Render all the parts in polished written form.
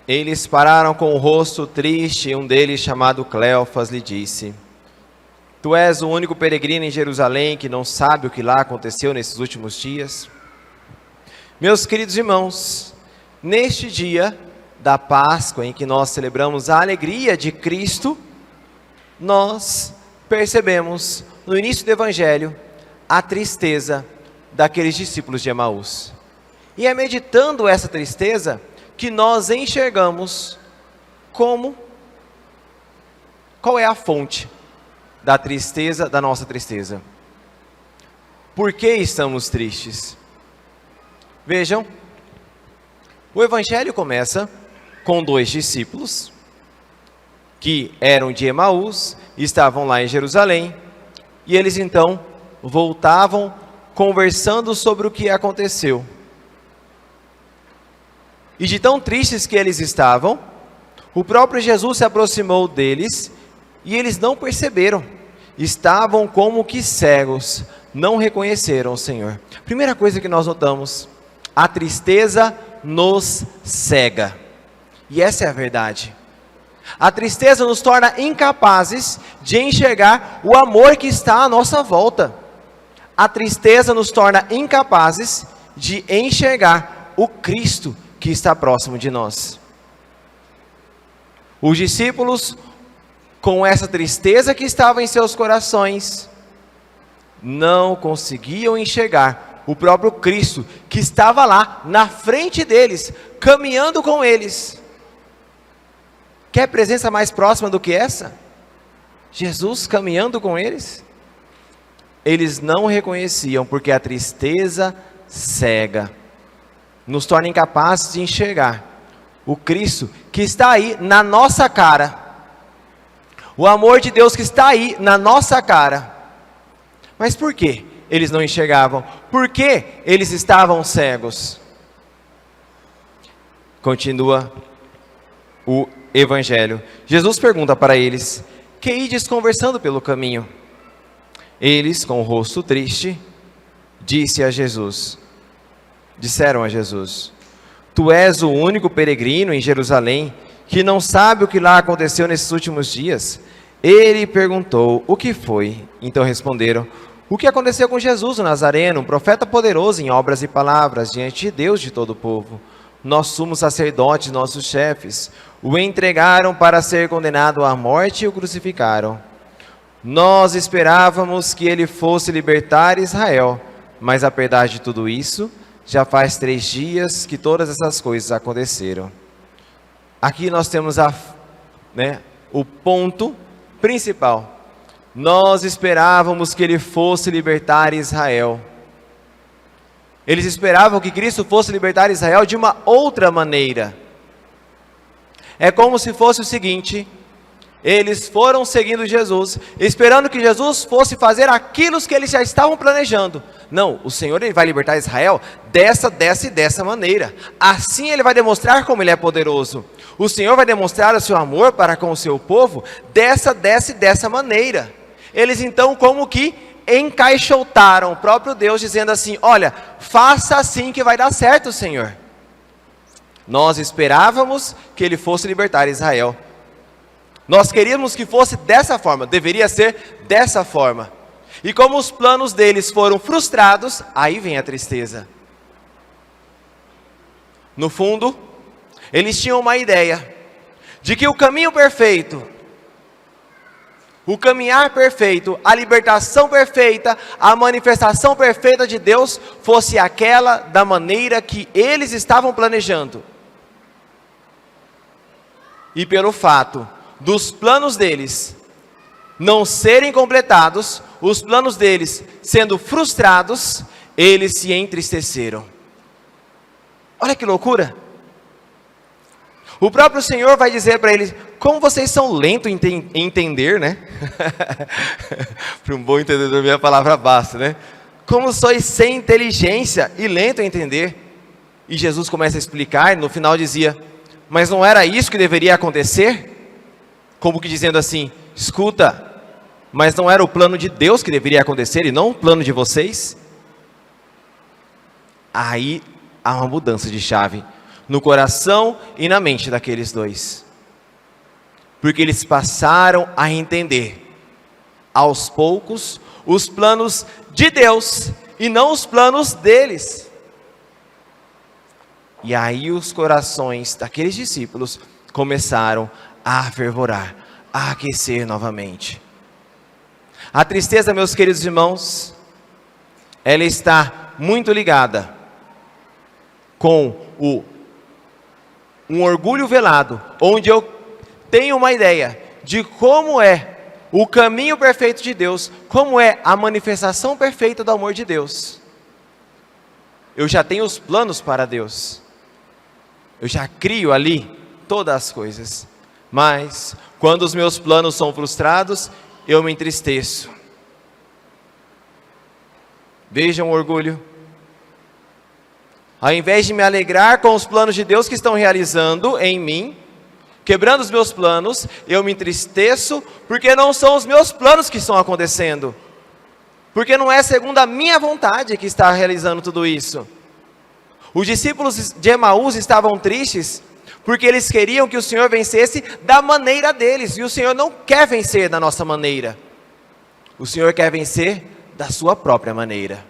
Eles pararam com o rosto triste, e um deles, chamado Cleofas, lhe disse: Tu és o único peregrino em Jerusalém que não sabe o que lá aconteceu nesses últimos dias? Meus queridos irmãos, neste dia da Páscoa, em que nós celebramos a alegria de Cristo, nós percebemos no início do Evangelho a tristeza daqueles discípulos de Emaús. E é meditando essa tristeza que nós enxergamos qual é a fonte da tristeza, da nossa tristeza. Por que estamos tristes? Vejam, o Evangelho começa com 2 discípulos que eram de Emaús, estavam lá em Jerusalém, e eles então voltavam conversando sobre o que aconteceu. E de tão tristes que eles estavam, o próprio Jesus se aproximou deles e eles não perceberam. Estavam como que cegos, não reconheceram o Senhor. Primeira coisa que nós notamos, a tristeza nos cega. E essa é a verdade. A tristeza nos torna incapazes de enxergar o amor que está à nossa volta. A tristeza nos torna incapazes de enxergar o Cristo que está próximo de nós. Os discípulos, com essa tristeza que estava em seus corações, não conseguiam enxergar o próprio Cristo que estava lá na frente deles, caminhando com eles. Quer presença mais próxima do que essa? Jesus caminhando com eles? Eles não reconheciam, porque a tristeza cega nos torna incapazes de enxergar o Cristo que está aí na nossa cara, o amor de Deus que está aí na nossa cara. Mas por que eles não enxergavam? Por que eles estavam cegos? Continua o Evangelho. Jesus pergunta para eles: que ides conversando pelo caminho? Eles, com o rosto triste, disseram a Jesus: Tu és o único peregrino em Jerusalém que não sabe o que lá aconteceu nesses últimos dias. Ele perguntou: o que foi? Então responderam: o que aconteceu com Jesus o Nazareno, um profeta poderoso em obras e palavras, diante de Deus de todo o povo. Nossos sumos sacerdotes, nossos chefes, o entregaram para ser condenado à morte e o crucificaram. Nós esperávamos que ele fosse libertar Israel, mas apesar de tudo isso, já faz 3 dias que todas essas coisas aconteceram. Aqui nós temos o ponto principal. Nós esperávamos que ele fosse libertar Israel. Eles esperavam que Cristo fosse libertar Israel de uma outra maneira. É como se fosse o seguinte: eles foram seguindo Jesus, esperando que Jesus fosse fazer aquilo que eles já estavam planejando. Não, o Senhor ele vai libertar Israel dessa e dessa maneira. Assim ele vai demonstrar como ele é poderoso. O Senhor vai demonstrar o seu amor para com o seu povo dessa e dessa maneira. Eles então como que encaixotaram o próprio Deus, dizendo assim: olha, faça assim que vai dar certo, Senhor. Nós esperávamos que ele fosse libertar Israel. Nós queríamos que fosse dessa forma, deveria ser dessa forma. E como os planos deles foram frustrados, aí vem a tristeza. No fundo, eles tinham uma ideia de que o caminho perfeito, o caminhar perfeito, a libertação perfeita, a manifestação perfeita de Deus fosse aquela da maneira que eles estavam planejando. E pelo fato dos planos deles não serem completados, os planos deles sendo frustrados, eles se entristeceram. Olha que loucura! O próprio Senhor vai dizer para eles: como vocês são lentos em entender, né? Para um bom entendedor, minha palavra basta, né? Como sois sem inteligência e lento em entender. E Jesus começa a explicar, e no final dizia: mas não era isso que deveria acontecer? Como que dizendo assim: escuta, mas não era o plano de Deus que deveria acontecer e não o plano de vocês? Aí há uma mudança de chave. no coração e na mente daqueles dois. Porque eles passaram a entender, aos poucos, os planos de Deus e não os planos deles. E aí os corações daqueles discípulos começaram a fervorar, a aquecer novamente. A tristeza, meus queridos irmãos, ela está muito ligada com um orgulho velado, onde eu tenho uma ideia de como é o caminho perfeito de Deus, como é a manifestação perfeita do amor de Deus. Eu já tenho os planos para Deus, eu já crio ali todas as coisas, mas quando os meus planos são frustrados, eu me entristeço. Vejam o orgulho. Ao invés de me alegrar com os planos de Deus que estão realizando em mim, quebrando os meus planos, eu me entristeço, porque não são os meus planos que estão acontecendo. Porque não é segundo a minha vontade que está realizando tudo isso. Os discípulos de Emaús estavam tristes, porque eles queriam que o Senhor vencesse da maneira deles, e o Senhor não quer vencer da nossa maneira. O Senhor quer vencer da sua própria maneira.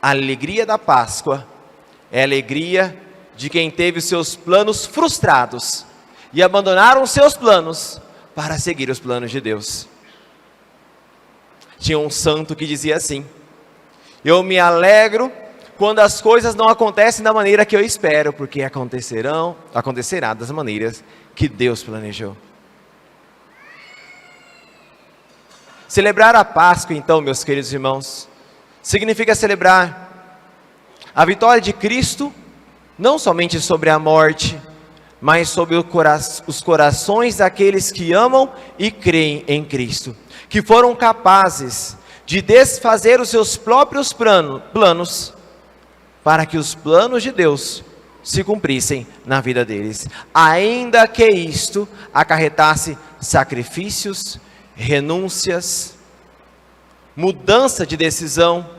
A alegria da Páscoa é a alegria de quem teve os seus planos frustrados e abandonaram os seus planos para seguir os planos de Deus. Tinha um santo que dizia assim: eu me alegro quando as coisas não acontecem da maneira que eu espero, porque acontecerá das maneiras que Deus planejou. Celebrar a Páscoa, então, meus queridos irmãos, significa celebrar a vitória de Cristo, não somente sobre a morte, mas sobre os corações daqueles que amam e creem em Cristo, que foram capazes de desfazer os seus próprios planos, para que os planos de Deus se cumprissem na vida deles, ainda que isto acarretasse sacrifícios, renúncias, mudança de decisão.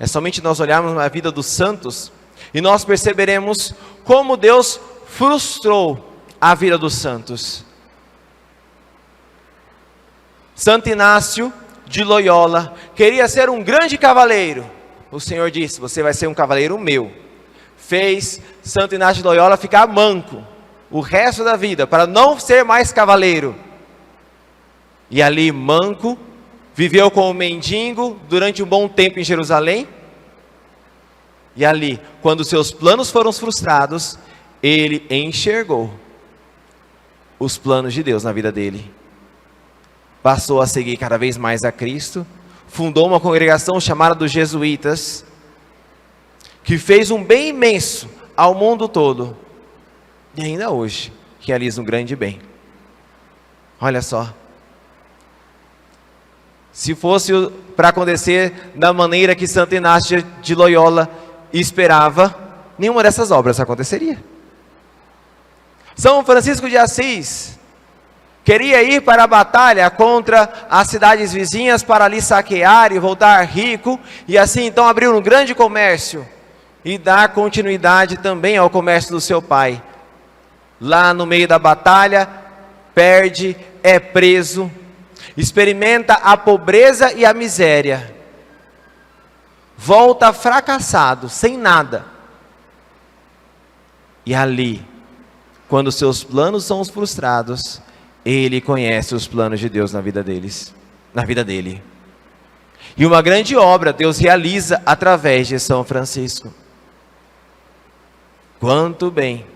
É somente nós olharmos na vida dos santos e nós perceberemos como Deus frustrou a vida dos santos. Santo Inácio de Loyola queria ser um grande cavaleiro. O Senhor disse: você vai ser um cavaleiro meu. Fez Santo Inácio de Loyola ficar manco o resto da vida, para não ser mais cavaleiro. E ali, manco, viveu como mendigo durante um bom tempo em Jerusalém. E ali, quando seus planos foram frustrados, ele enxergou os planos de Deus na vida dele. Passou a seguir cada vez mais a Cristo, fundou uma congregação chamada dos Jesuítas, que fez um bem imenso ao mundo todo, e ainda hoje realiza um grande bem. Olha só, se fosse para acontecer da maneira que Santo Inácio de Loyola esperava, nenhuma dessas obras aconteceria. São Francisco de Assis queria ir para a batalha contra as cidades vizinhas para ali saquear e voltar rico, e assim então abrir um grande comércio e dar continuidade também ao comércio do seu pai. Lá no meio da batalha, perde, é preso, experimenta a pobreza e a miséria, volta fracassado, sem nada. E ali, quando seus planos são frustrados, ele conhece os planos de Deus na vida dele. E uma grande obra Deus realiza através de São Francisco. Quanto bem!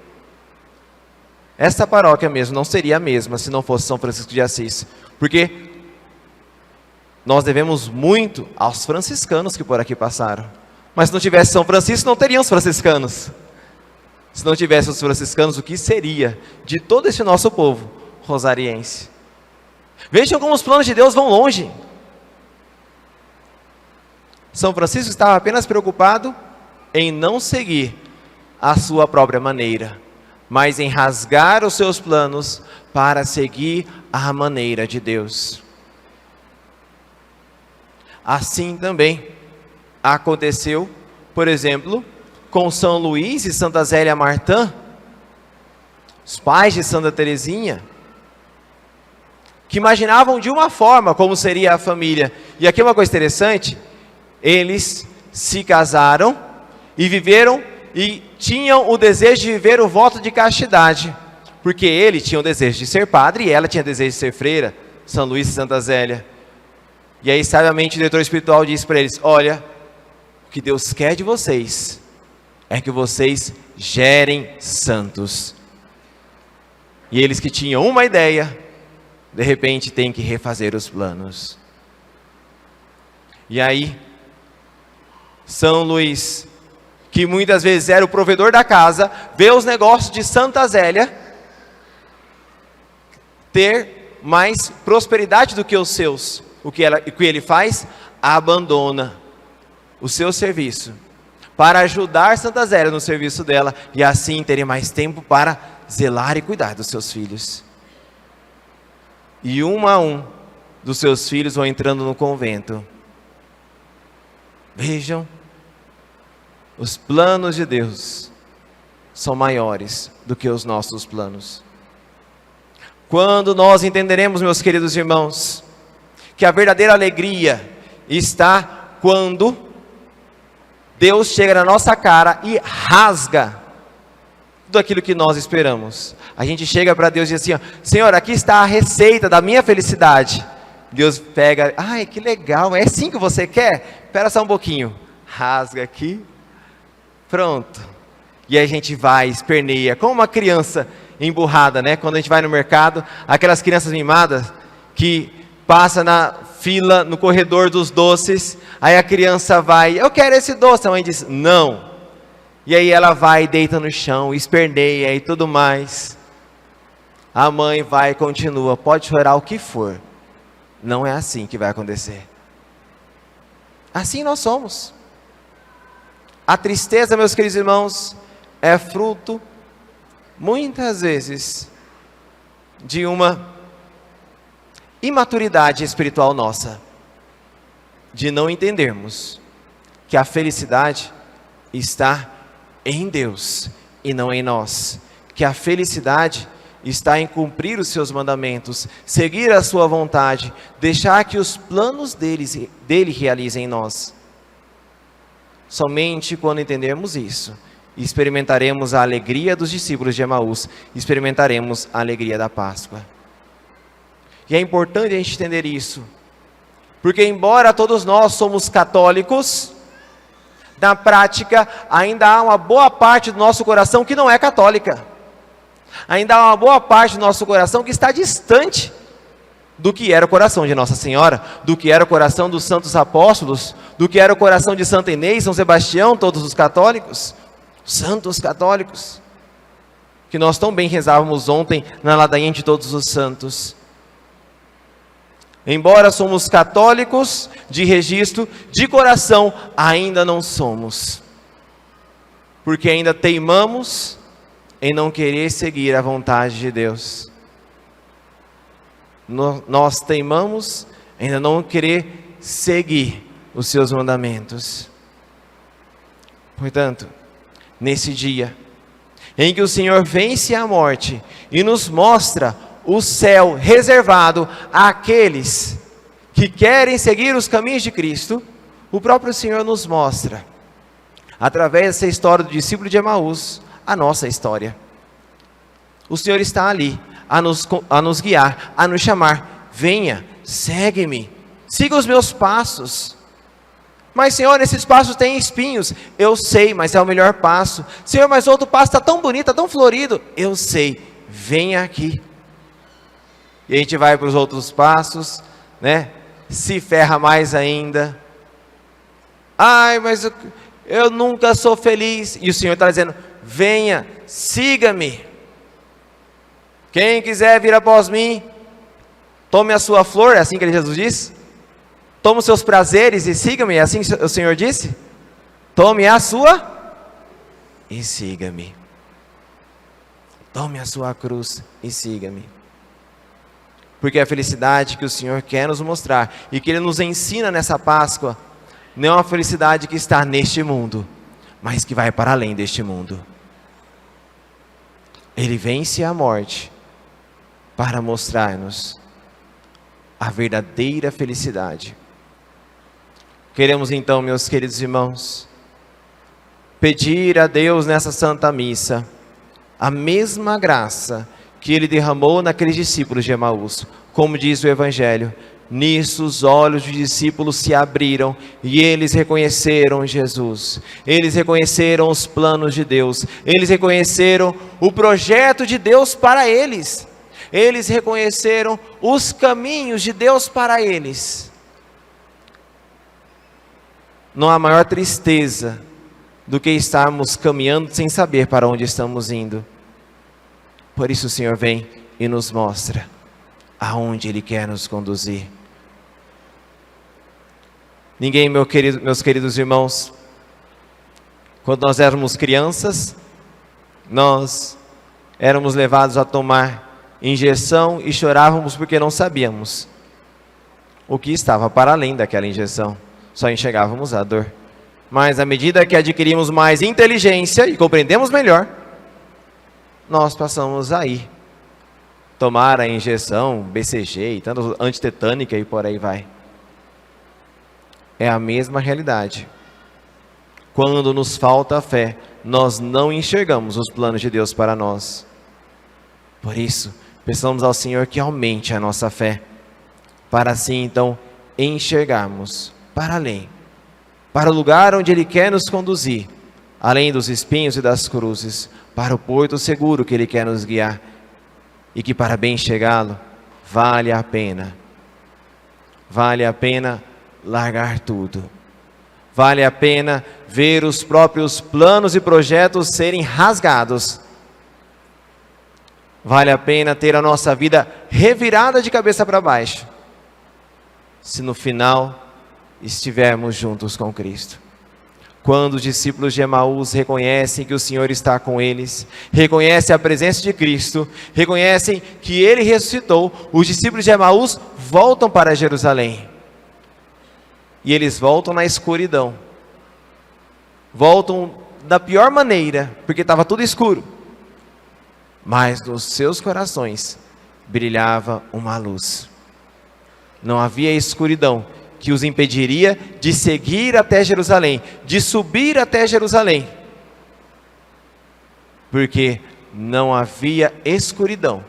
Esta paróquia mesmo não seria a mesma se não fosse São Francisco de Assis, porque nós devemos muito aos franciscanos que por aqui passaram. Mas se não tivesse São Francisco, não teriam os franciscanos. Se não tivesse os franciscanos, o que seria de todo esse nosso povo rosariense? Vejam como os planos de Deus vão longe. São Francisco estava apenas preocupado em não seguir a sua própria maneira, mas em rasgar os seus planos para seguir a maneira de Deus. Assim também aconteceu, por exemplo, com São Luís e Santa Zélia Martã, os pais de Santa Teresinha, que imaginavam de uma forma como seria a família. E aqui uma coisa interessante, eles se casaram e viveram e tinham o desejo de viver o voto de castidade, porque ele tinha o desejo de ser padre e ela tinha o desejo de ser freira, São Luís e Santa Zélia. E aí, sabiamente, o diretor espiritual disse para eles: olha, o que Deus quer de vocês é que vocês gerem santos. E eles que tinham uma ideia, de repente têm que refazer os planos. E aí, São Luís, que muitas vezes era o provedor da casa, vê os negócios de Santa Zélia ter mais prosperidade do que os seus. O que ele faz? Abandona o seu serviço para ajudar Santa Zélia no serviço dela, e assim terem mais tempo para zelar e cuidar dos seus filhos. E um a um dos seus filhos vão entrando no convento. Vejam, os planos de Deus são maiores do que os nossos planos. Quando nós entenderemos, meus queridos irmãos, que a verdadeira alegria está quando Deus chega na nossa cara e rasga tudo aquilo que nós esperamos. A gente chega para Deus e diz assim: ó, Senhor, aqui está a receita da minha felicidade. Deus pega: ai, que legal, é assim que você quer? Espera só um pouquinho. Rasga aqui. Pronto. E aí a gente vai, esperneia, como uma criança emburrada, né? Quando a gente vai no mercado, aquelas crianças mimadas que passa na fila, no corredor dos doces, aí a criança vai: eu quero esse doce. A mãe diz: não. E aí ela vai, deita no chão, esperneia e tudo mais. A mãe vai e continua: pode chorar o que for. Não é assim que vai acontecer. Assim nós somos. A tristeza, meus queridos irmãos, é fruto, muitas vezes, de uma imaturidade espiritual nossa, de não entendermos que a felicidade está em Deus e não em nós, que a felicidade está em cumprir os seus mandamentos, seguir a sua vontade, deixar que os planos dele realizem em nós. Somente quando entendermos isso, experimentaremos a alegria dos discípulos de Emaús, experimentaremos a alegria da Páscoa. E é importante a gente entender isso, porque embora todos nós somos católicos, na prática ainda há uma boa parte do nosso coração que não é católica. Ainda há uma boa parte do nosso coração que está distante do que era o coração de Nossa Senhora, do que era o coração dos santos apóstolos, do que era o coração de Santa Inês, São Sebastião, todos os católicos, santos católicos, que nós tão bem rezávamos ontem na ladainha de todos os santos. Embora somos católicos de registro, de coração ainda não somos, porque ainda teimamos em não querer seguir a vontade de Deus. Nós teimamos em não querer seguir os seus mandamentos. Portanto, nesse dia em que o Senhor vence a morte e nos mostra o céu reservado àqueles que querem seguir os caminhos de Cristo, o próprio Senhor nos mostra, através dessa história do discípulo de Emaús, a nossa história. O Senhor está ali, a nos guiar, a nos chamar: venha, segue-me, siga os meus passos. Mas Senhor, esses passos têm espinhos. Eu sei, mas é o melhor passo. Senhor, mas outro passo está tão bonito, está tão florido. Eu sei, venha aqui. E a gente vai para os outros passos, né? Se ferra mais ainda. Ai, mas eu nunca sou feliz. E o Senhor está dizendo: venha, siga-me. Quem quiser vir após mim, tome a sua flor, é assim que Jesus disse? Tome os seus prazeres e siga-me, é assim que o Senhor disse? Tome a sua e siga-me. Tome a sua cruz e siga-me. Porque a felicidade que o Senhor quer nos mostrar e que Ele nos ensina nessa Páscoa, não é uma felicidade que está neste mundo, mas que vai para além deste mundo. Ele vence a morte para mostrar-nos a verdadeira felicidade. Queremos então, meus queridos irmãos, pedir a Deus nessa Santa Missa a mesma graça que Ele derramou naqueles discípulos de Emaús. Como diz o Evangelho, nisso os olhos dos discípulos se abriram e eles reconheceram Jesus. Eles reconheceram os planos de Deus. Eles reconheceram o projeto de Deus para eles. Eles reconheceram os caminhos de Deus para eles. Não há maior tristeza do que estarmos caminhando sem saber para onde estamos indo. Por isso o Senhor vem e nos mostra aonde Ele quer nos conduzir. Ninguém, meus queridos irmãos, quando nós éramos crianças, nós éramos levados a tomar injeção e chorávamos porque não sabíamos o que estava para além daquela injeção. Só enxergávamos a dor. Mas à medida que adquirimos mais inteligência e compreendemos melhor, nós passamos a ir tomar a injeção BCG e tanto antitetânica e por aí vai. É a mesma realidade. Quando nos falta fé, nós não enxergamos os planos de Deus para nós. Por isso, peçamos ao Senhor que aumente a nossa fé, para assim então enxergarmos para além, para o lugar onde Ele quer nos conduzir, além dos espinhos e das cruzes, para o porto seguro que Ele quer nos guiar, e que para bem chegá-lo, vale a pena largar tudo, vale a pena ver os próprios planos e projetos serem rasgados, vale a pena ter a nossa vida revirada de cabeça para baixo, se no final estivermos juntos com Cristo. Quando os discípulos de Emaús reconhecem que o Senhor está com eles, reconhecem a presença de Cristo, reconhecem que Ele ressuscitou, os discípulos de Emaús voltam para Jerusalém. E eles voltam na escuridão. Voltam da pior maneira, porque estava tudo escuro. Mas nos seus corações brilhava uma luz. Não havia escuridão que os impediria de seguir até Jerusalém, de subir até Jerusalém. Porque não havia escuridão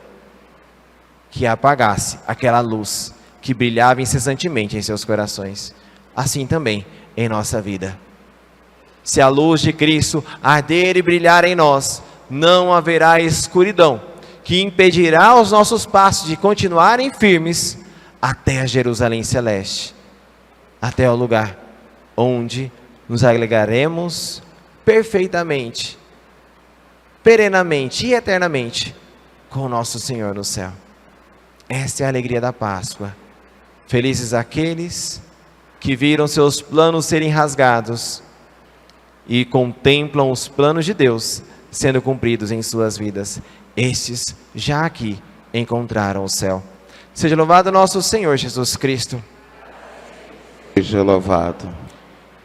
que apagasse aquela luz que brilhava incessantemente em seus corações. Assim também em nossa vida. Se a luz de Cristo arder e brilhar em nós, não haverá escuridão que impedirá os nossos passos de continuarem firmes até a Jerusalém celeste, até o lugar onde nos alegraremos perfeitamente, perenamente e eternamente com o nosso Senhor no céu. Esta é a alegria da Páscoa. Felizes aqueles que viram seus planos serem rasgados e contemplam os planos de Deus sendo cumpridos em suas vidas. Estes já aqui encontraram o céu. Seja louvado nosso Senhor Jesus Cristo. Seja louvado.